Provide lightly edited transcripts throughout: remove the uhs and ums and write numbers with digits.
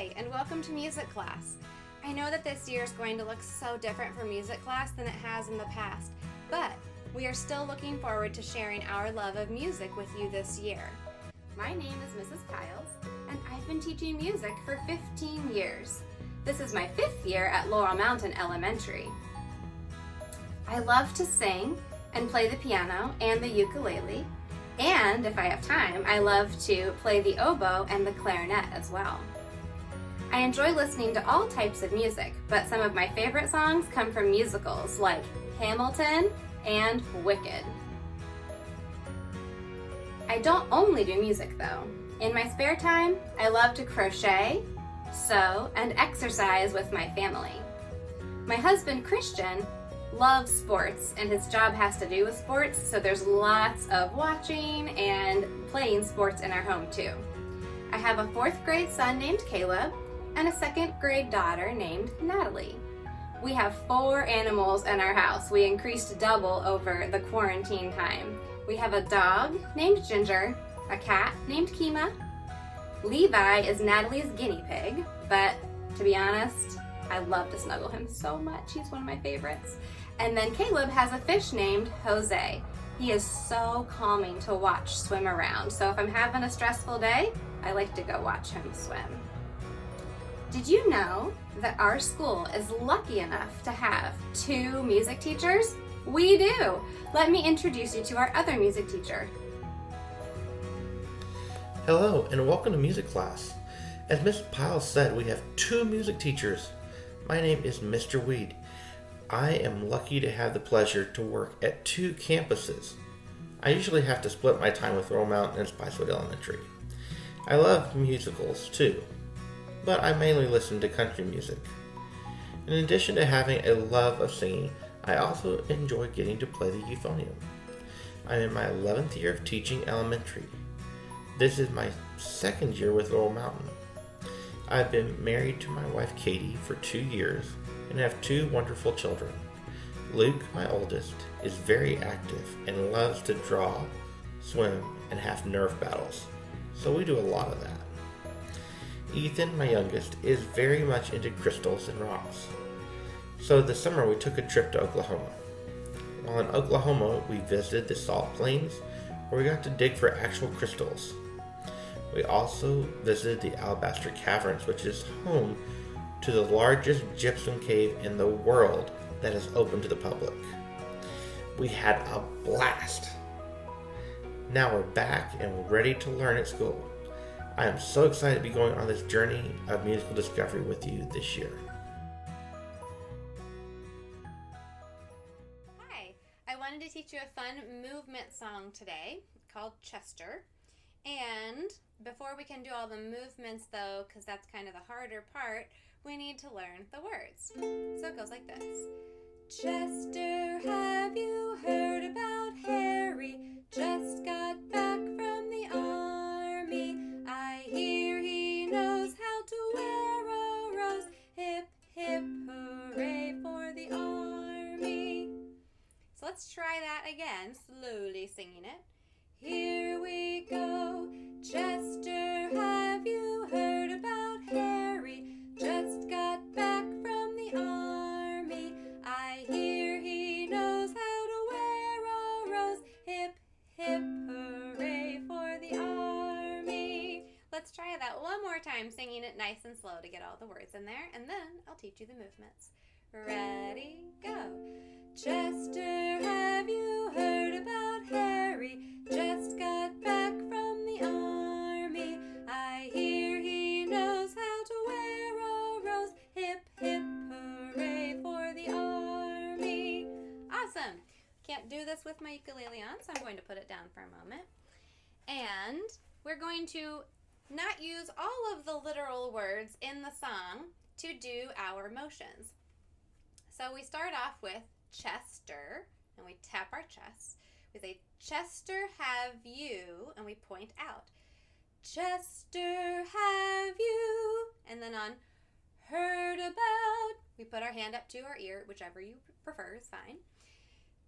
Hi, and welcome to music class. I know that this year is going to look so different for music class than it has in the past, but we are still looking forward to sharing our love of music with you this year. My name is Mrs. Piles, and I've been teaching music for 15 years. This is my 5th year at Laurel Mountain Elementary. I love to sing and play the piano and the ukulele, and if I have time, I love to play the oboe and the clarinet as well. I enjoy listening to all types of music, but some of my favorite songs come from musicals like Hamilton and Wicked. I don't only do music though. In my spare time, I love to crochet, sew, and exercise with my family. My husband, Christian, loves sports, and his job has to do with sports, so there's lots of watching and playing sports in our home too. I have a 4th grade son named Caleb and a 2nd grade daughter named Natalie. We have 4 animals in our house. We increased double over the quarantine time. We have a dog named Ginger, a cat named Kima. Levi is Natalie's guinea pig, but to be honest, I love to snuggle him so much. He's one of my favorites. And then Caleb has a fish named Jose. He is so calming to watch swim around. So if I'm having a stressful day, I like to go watch him swim. Did you know that our school is lucky enough to have 2 music teachers? We do! Let me introduce you to our other music teacher. Hello and welcome to music class. As Miss Piles said, we have 2 music teachers. My name is Mr. Weed. I am lucky to have the pleasure to work at 2 campuses. I usually have to split my time with Laurel Mountain and Spicewood Elementary. I love musicals too, but I mainly listen to country music. In addition to having a love of singing, I also enjoy getting to play the euphonium. I'm in my 11th year of teaching elementary. This is my 2nd year with Laurel Mountain. I've been married to my wife Katie for 2 years and have 2 wonderful children. Luke, my oldest, is very active and loves to draw, swim, and have Nerf battles, so we do a lot of that. Ethan, my youngest, is very much into crystals and rocks. So this summer we took a trip to Oklahoma. While in Oklahoma, we visited the Salt Plains, where we got to dig for actual crystals. We also visited the Alabaster Caverns, which is home to the largest gypsum cave in the world that is open to the public. We had a blast. Now we're back and we're ready to learn at school. I am so excited to be going on this journey of musical discovery with you this year. Hi, I wanted to teach you a fun movement song today called Chester. And before we can do all the movements though, because that's kind of the harder part, we need to learn the words. So it goes like this. Chester, have you heard about Harry? Just got back from the army. I hear he knows how to wear a rose. Hip, hip, hooray for the army. So let's try that again, slowly singing it. Here we go. Chester, have you heard about Harry? Just got back from the army. I hear he knows how to wear a rose. Hip, hip, hooray for the army. Let's try that one more time, singing it nice and slow to get all the words in there, and then I'll teach you the movements. Ready, go. Chester, have you heard about Harry? Just got back from the army. I hear he knows how to wear a rose. Hip, hip, hooray for the army. Awesome. Can't do this with my ukulele on, so I'm going to put it down for a moment. And we're going to not use all of the literal words in the song to do our motions. So we start off with Chester, and we tap our chest. We say, Chester, have you, and we point out. Chester, have you, and then on heard about, we put our hand up to our ear, whichever you prefer is fine.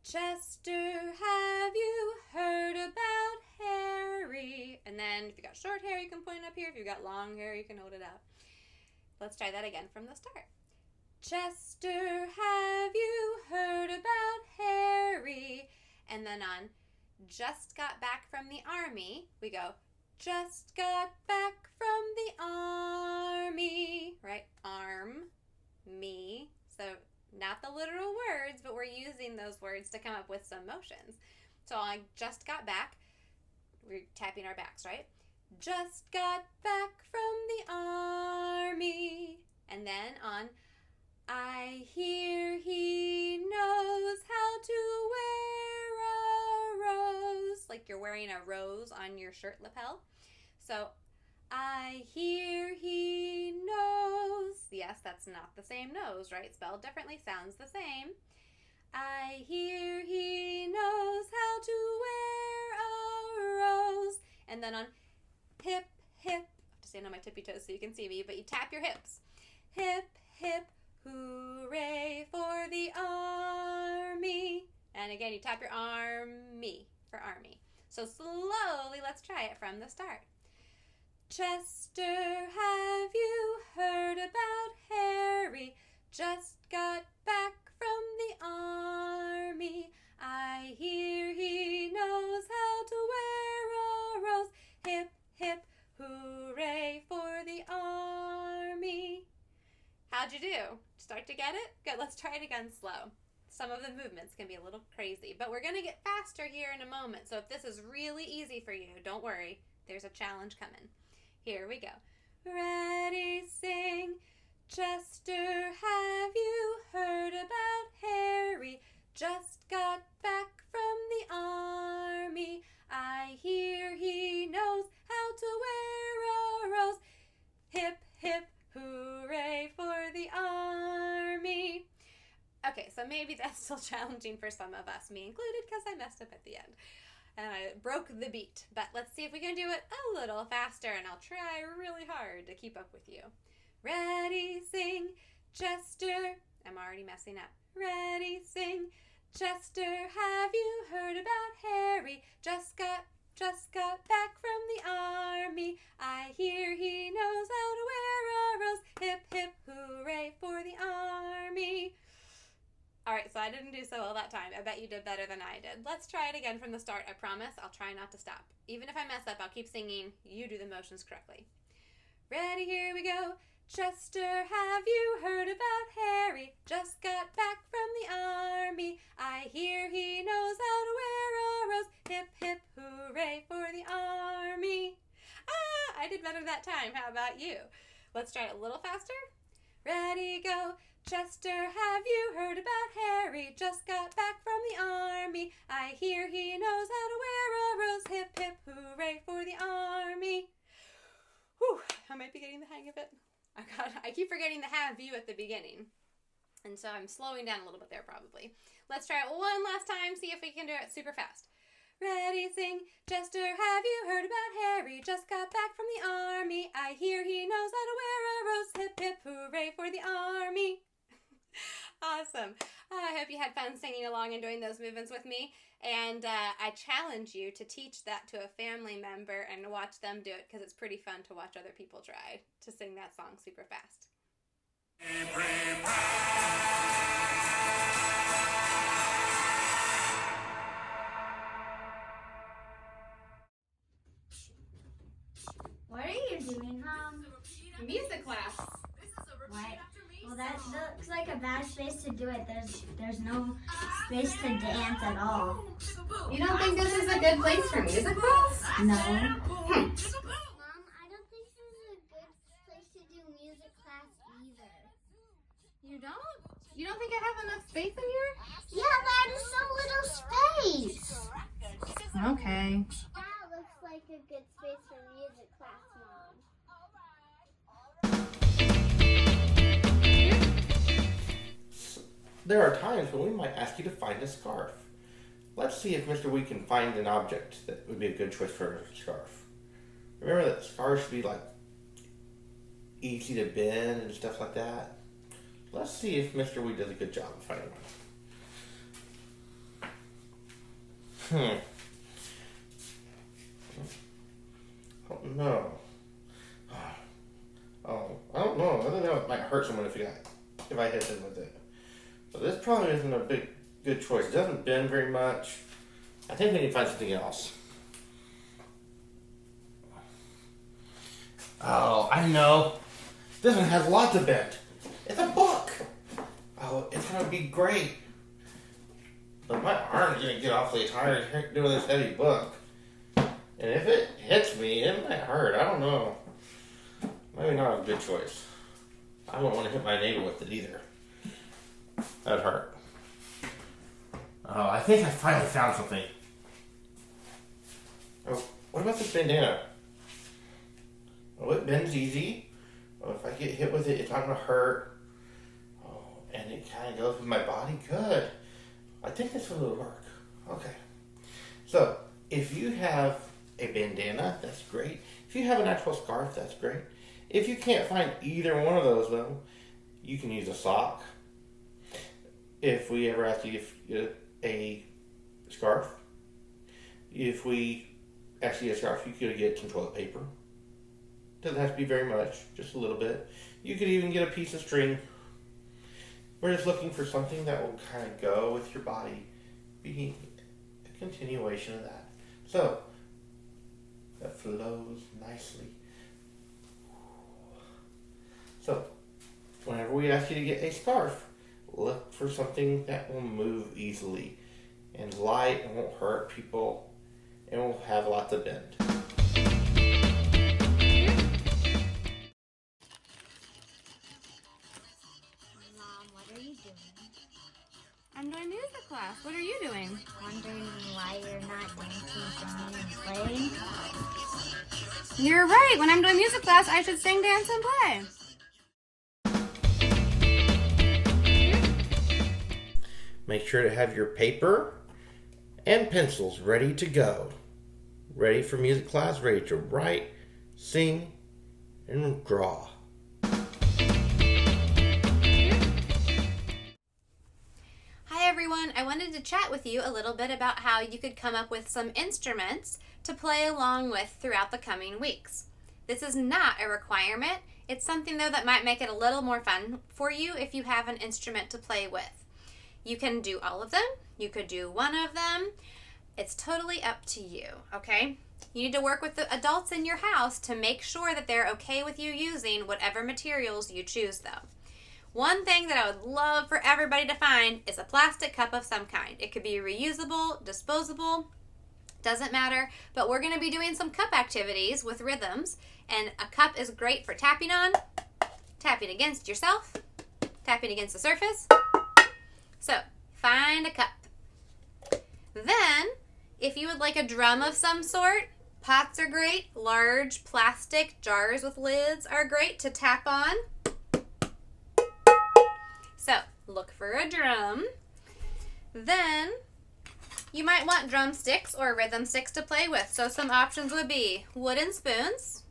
Chester, have you heard about Harry? And then if you got short hair, you can point up here. If you got long hair, you can hold it out. Let's try that again from the start. Chester, have you heard about Harry? And then on just got back from the army, we go, just got back from the army, right? Arm, me. So not the literal words, but we're using those words to come up with some motions. So I just got back. We're tapping our backs, right? Just got back from the army. And then on I hear he knows how to wear a rose. Like you're wearing a rose on your shirt lapel. So I hear he knows. Yes, that's not the same nose, right? Spelled differently, sounds the same. I hear he knows how to wear a rose. And then on hip, hip. I have to stand on my tippy toes so you can see me, but you tap your hips. Hip, hip, hooray for the army. And again, you tap your army for army. So slowly, let's try it from the start. Chester, have you heard about Harry? Just got back from the army. I hear he knows how to wear a rose. Hip, hip, hooray for the army. How'd you do? Start to get it? Good, let's try it again slow. Some of the movements can be a little crazy, but we're going to get faster here in a moment. So if this is really easy for you, don't worry. There's a challenge coming. Here we go. Ready, sing. Chester, have you heard about Harry? Just got back from the army. I hear he knows how to wear a rose. Hip, hip, hooray for the army. Okay, so maybe that's still challenging for some of us, me included, because I messed up at the end. And I broke the beat. But let's see if we can do it a little faster, and I'll try really hard to keep up with you. Ready, sing, Chester. I'm already messing up. Ready, sing, Chester. Have you heard about Harry? Just got back from the army. I hear he knows how to wear a rose. Hip, hip, hooray for the army. All right, so I didn't do so well that time. I bet you did better than I did. Let's try it again from the start. I promise I'll try not to stop. Even if I mess up, I'll keep singing. You do the motions correctly. Ready, here we go. Chester, have you heard about Harry? Just got back from the army. I hear he knows how to wear a rose. Hip, hip, hooray for the army. I did better that time. How about you? Let's try it a little faster. Ready, go. Chester, have you heard about Harry? Just got back from the army. I hear he knows how to wear a rose. Hip, hip, hooray for the army. Whew, I might be getting the hang of it. I keep forgetting to have you at the beginning. And so I'm slowing down a little bit there probably. Let's try it one last time, see if we can do it super fast. Ready, sing. Chester, have you heard about Harry? Just got back from the army. I hear he knows how to wear a rose. Hip, hip, hooray for the army. Awesome. I hope you had fun singing along and doing those movements with me. And I challenge you to teach that to a family member and watch them do it because it's pretty fun to watch other people try to sing that song super fast. What are you doing, Mom? Music class. What? Well, that looks like a bad space to do it. There's no space to dance at all. You don't think this is a good place for music class? No. Mom, I don't think this is a good place to do music class either. You don't? You don't think I have enough space in here? Yeah, that is so little space. Okay. That looks like a good space for music class, Mom. There are times when we might ask you to find a scarf. Let's see if Mr. Wee can find an object that would be a good choice for a scarf. Remember that scarves should be like easy to bend and stuff like that. Let's see if Mr. Wee does a good job of finding one. Oh no. Oh, I don't know. I think that might hurt someone if I hit them with it. So this probably isn't a good choice. It doesn't bend very much. I think we need to find something else. Oh, I know. This one has lots of bend. It's a book. Oh, it's going to be great. But my arm's going to get awfully tired doing this heavy book. And if it hits me, it might hurt. I don't know. Maybe not a good choice. I wouldn't want to hit my neighbor with it either. That'd hurt. Oh, I think I finally found something. Oh, what about this bandana? Oh, it bends easy. Oh, if I get hit with it, it's not going to hurt. Oh, and it kind of goes with my body. Good. I think this one will work. Okay. So, if you have a bandana, that's great. If you have an actual scarf, that's great. If you can't find either one of those, though, you can use a sock. If we ever ask you to get a scarf, if we ask you to get a scarf, you could get some toilet paper. Doesn't have to be very much, just a little bit. You could even get a piece of string. We're just looking for something that will kind of go with your body, be a continuation of that. So, that flows nicely. So, whenever we ask you to get a scarf, look for something that will move easily and light and won't hurt people and will have lots of bend. Mom, what are you doing? I'm doing music class. What are you doing? Wondering why you're not dancing, singing, and playing? You're right. When I'm doing music class, I should sing, dance, and play. Make sure to have your paper and pencils ready to go. Ready for music class, ready to write, sing, and draw. Hi everyone, I wanted to chat with you a little bit about how you could come up with some instruments to play along with throughout the coming weeks. This is not a requirement. It's something though that might make it a little more fun for you if you have an instrument to play with. You can do all of them. You could do one of them. It's totally up to you, okay? You need to work with the adults in your house to make sure that they're okay with you using whatever materials you choose though. One thing that I would love for everybody to find is a plastic cup of some kind. It could be reusable, disposable, doesn't matter, but we're going to be doing some cup activities with rhythms, and a cup is great for tapping on, tapping against yourself, tapping against the surface. So, find a cup. Then, if you would like a drum of some sort, pots are great. Large plastic jars with lids are great to tap on. So, look for a drum. Then, you might want drumsticks or rhythm sticks to play with. So, some options would be wooden spoons,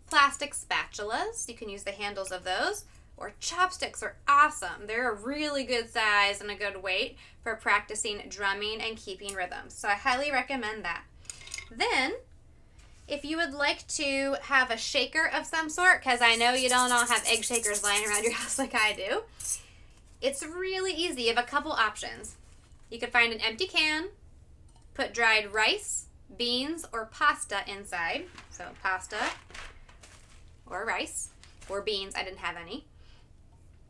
plastic spatulas. You can use the handles of those. Or chopsticks are awesome. They're a really good size and a good weight for practicing drumming and keeping rhythm. So I highly recommend that. Then, if you would like to have a shaker of some sort, because I know you don't all have egg shakers lying around your house like I do, it's really easy. You have a couple options. You could find an empty can, put dried rice, beans, or pasta inside. So pasta or rice or beans. I didn't have any.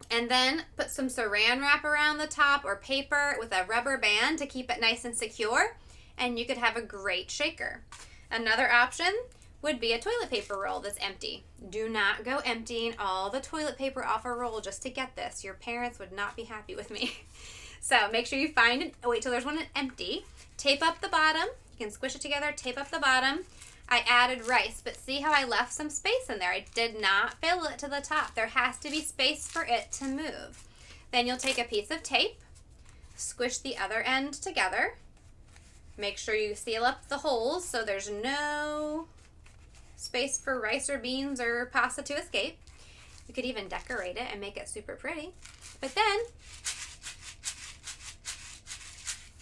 And then put some saran wrap around the top or paper with a rubber band to keep it nice and secure, and you could have a great shaker. Another option would be a toilet paper roll that's empty. Do not go emptying all the toilet paper off a roll just to get this. Your parents would not be happy with me. So make sure you find it. Wait till there's one empty. Tape up the bottom. You can squish it together, tape up the bottom. I added rice, but see how I left some space in there? I did not fill it to the top. There has to be space for it to move. Then you'll take a piece of tape, squish the other end together. Make sure you seal up the holes so there's no space for rice or beans or pasta to escape. You could even decorate it and make it super pretty. But then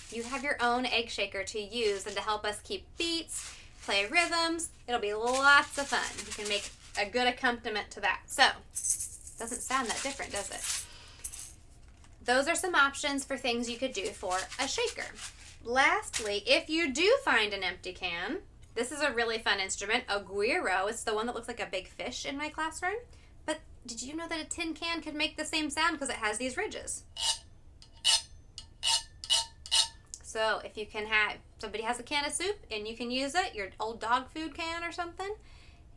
you have your own egg shaker to use and to help us keep beats, play rhythms. It'll be lots of fun. You can make a good accompaniment to that. So, doesn't sound that different, does it? Those are some options for things you could do for a shaker. Lastly, if you do find an empty can, this is a really fun instrument, a guiro. It's the one that looks like a big fish in my classroom. But did you know that a tin can could make the same sound because it has these ridges? So if you can have, somebody has a can of soup and you can use it, your old dog food can or something,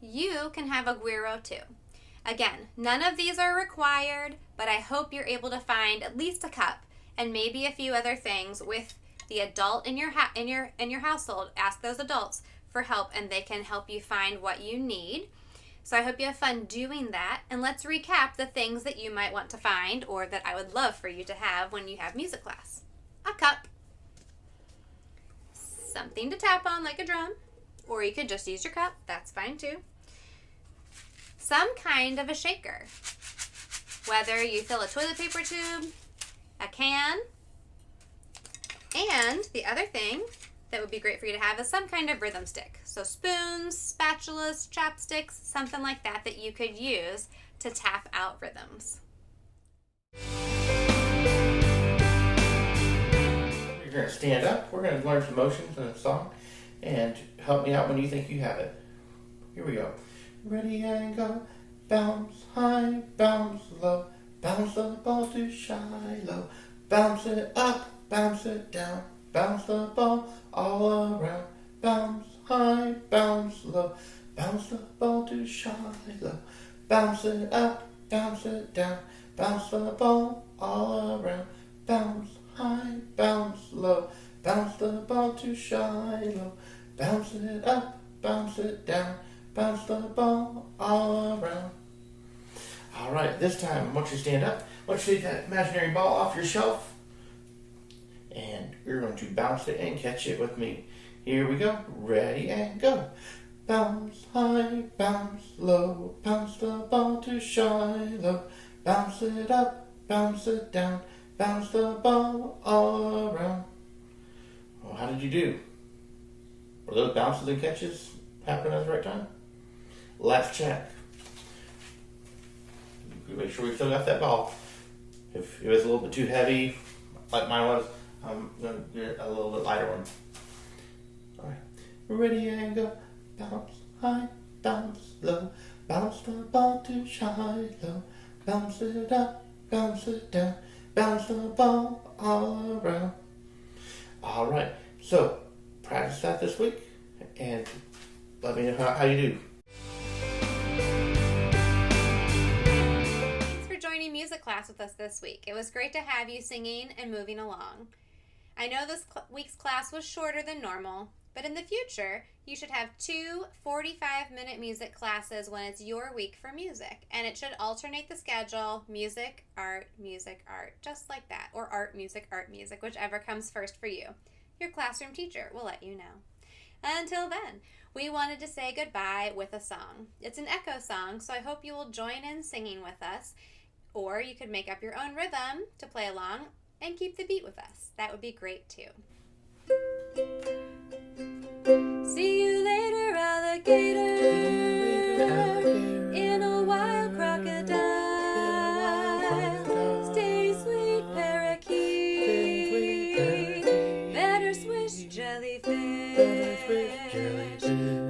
you can have a guiro too. Again, none of these are required, but I hope you're able to find at least a cup and maybe a few other things with the adult in your household. Ask those adults for help and they can help you find what you need. So I hope you have fun doing that, and let's recap the things that you might want to find or that I would love for you to have when you have music class. A cup, something to tap on like a drum, or you could just use your cup, that's fine too. Some kind of a shaker, whether you fill a toilet paper tube, a can, and the other thing that would be great for you to have is some kind of rhythm stick. So spoons, spatulas, chopsticks, something like that that you could use to tap out rhythms. You're going to stand up. We're going to learn some motions in a song, and help me out when you think you have it. Here we go. Ready and go. Bounce high, bounce low. Bounce the ball to Shiloh. Bounce it up, bounce it down. Bounce the ball all around. Bounce high, bounce low. Bounce the ball to Shiloh. Bounce it up, bounce it down. Bounce the ball all around. Bounce high, bounce low. Bounce the ball to Shiloh. Bounce it up, bounce it down. Bounce the ball all around. All right, this time I want you to stand up. I want you to take that imaginary ball off your shelf, and we're going to bounce it and catch it with me. Here we go. Ready and go. Bounce high, bounce low. Bounce the ball to Shiloh. Bounce it up, bounce it down. Bounce the ball all around. Well, how did you do? Were those bounces and catches happening at the right time? Let's check. Make sure we still got that ball. If it was a little bit too heavy, like mine was, I'm going to get a little bit lighter one. Alright. Ready and go. Bounce high, bounce low. Bounce the ball to Shiloh. Bounce it up, bounce it down. Bounce the ball all around. Alright. So, practice that this week and let me know how you do. Thanks for joining music class with us this week. It was great to have you singing and moving along. I know this week's class was shorter than normal, but in the future, you should have 2 45-minute music classes when it's your week for music, and it should alternate the schedule, music, art, just like that, or art, music, whichever comes first for you. Your classroom teacher will let you know. Until then, we wanted to say goodbye with a song. It's an echo song, so I hope you will join in singing with us, or you could make up your own rhythm to play along and keep the beat with us. That would be great too. See you later, alligator, in a wild crocodile. Stay sweet, parakeet, better swish, jellyfish.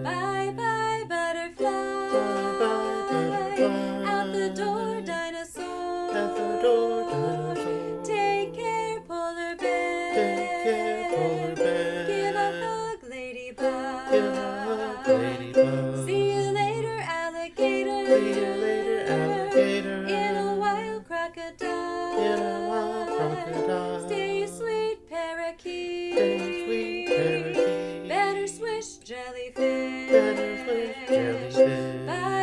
Bye bye, butterfly, out the door, dinosaur. Take care, polar bear, give a hug, ladybug. See you later, alligator, in a wild crocodile. Stay sweet, parakeet, better swish, jellyfish. Bye